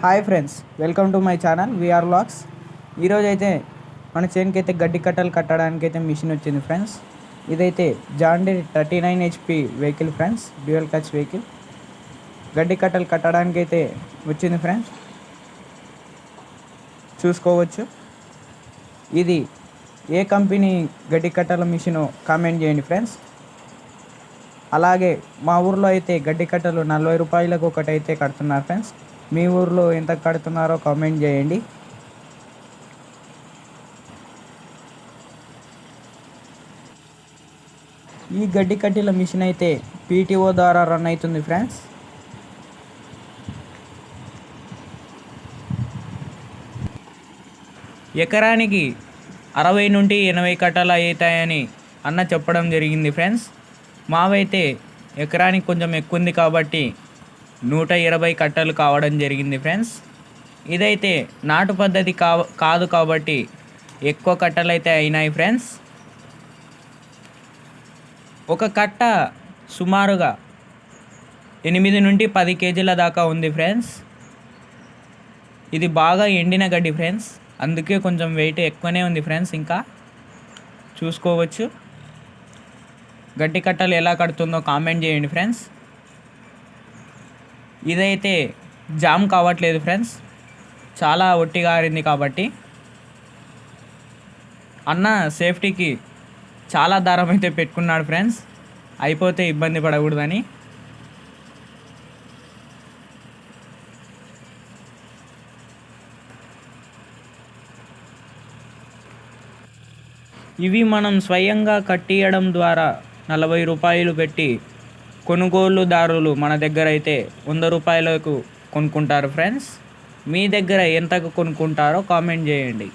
Hi friends, welcome to my channel VR vlogs. ఈరోజు అయితే మన చేనుకి అయితే గడ్డి కట్టలు కట్టడానికి అయితే మిషన్ వచ్చింది ఫ్రెండ్స్. ఇదైతే John Deere 39 HP vehicle friends, dual clutch vehicle. గడ్డి కట్టలు కట్టడానికి అయితే వచ్చింది ఫ్రెండ్స్, చూసుకోవచ్చు. ఇది ఏ కంపెనీ గడ్డి కట్టల మిషన్ కామెంట్ చేయండి ఫ్రెండ్స్. అలాగే మా ఊర్లో అయితే గడ్డి కట్టలు 40 రూపాయలకు ఒకటి అయితే కడుతున్నారు ఫ్రెండ్స్. మీ ఊర్లో ఎంత కడుతున్నారో కామెంట్ చేయండి. ఈ గడ్డి కట్టెల మిషన్ అయితే పీటీఓ ద్వారా రన్ అవుతుంది ఫ్రెండ్స్. ఎకరానికి 60 నుండి 80 కట్టలు అవుతాయని అన్న చెప్పడం జరిగింది ఫ్రెండ్స్. మావైతే ఎకరానికి కొంచెం ఎక్కువ ఉంది కాబట్టి 120 కట్టలు కావడం జరిగింది ఫ్రెండ్స్. ఇదైతే నాటు పద్ధతి కాదు కాబట్టి ఎక్కువ కట్టలు అయితే అయినాయి ఫ్రెండ్స్. ఒక కట్ట సుమారుగా 8 నుండి 10 కేజీల దాకా ఉంది ఫ్రెండ్స్. ఇది బాగా ఎండిన గడ్డి ఫ్రెండ్స్, అందుకే కొంచెం వెయిట్ ఎక్కువనే ఉంది ఫ్రెండ్స్. ఇంకా చూసుకోవచ్చు. గడ్డి కట్టలు ఎలా కడుతుందో కామెంట్ చేయండి ఫ్రెండ్స్. ఇదైతే జామ్ కావట్లేదు ఫ్రెండ్స్, చాలా ఒట్టిగా ఆరింది కాబట్టి. అన్న సేఫ్టీకి చాలా దారం అయితే పెట్టుకున్నాడు ఫ్రెండ్స్, అయిపోతే ఇబ్బంది పడకూడదని. ఇవి మనం స్వయంగా కట్టియడం ద్వారా 40 రూపాయలు పెట్టి కొనుగోలుదారులు మన దగ్గర అయితే 100 రూపాయలకు కొనుక్కుంటారు ఫ్రెండ్స్. మీ దగ్గర ఎంతకు కొనుక్కుంటారో కామెంట్ చేయండి.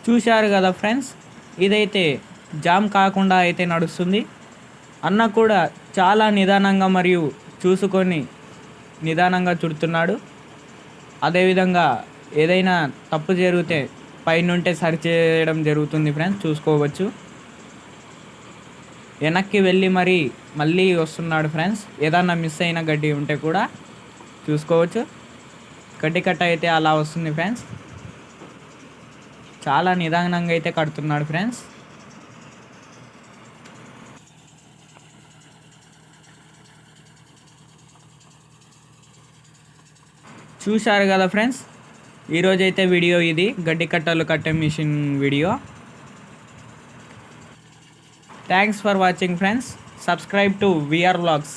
చూశారు కదా ఫ్రెండ్స్, ఇదైతే జామ్ కాకుండా అయితే నడుస్తుంది. అన్న కూడా చాలా నిదానంగా మరియు చూసుకొని నిదానంగా చుడుతున్నాడు. అదేవిధంగా ఏదైనా తప్పు జరిగితే పైనుంటే సరి చేయడం జరుగుతుంది ఫ్రెండ్స్, చూసుకోవచ్చు. వెనక్కి వెళ్ళి మళ్ళీ వస్తున్నాడు ఫ్రెండ్స్. ఏదన్నా మిస్ అయిన గడ్డి ఉంటే కూడా చూసుకోవచ్చు. గడ్డి కట్ట అయితే అలా వస్తుంది ఫ్రెండ్స్. చాలా నిదానంగా అయితే కడుతున్నాడు ఫ్రెండ్స్. చూశారు కదా ఫ్రెండ్స్, ఈరోజైతే వీడియో ఇది గడ్డి కట్టలు కట్టే machine video. Thanks for watching friends. Subscribe to VR vlogs.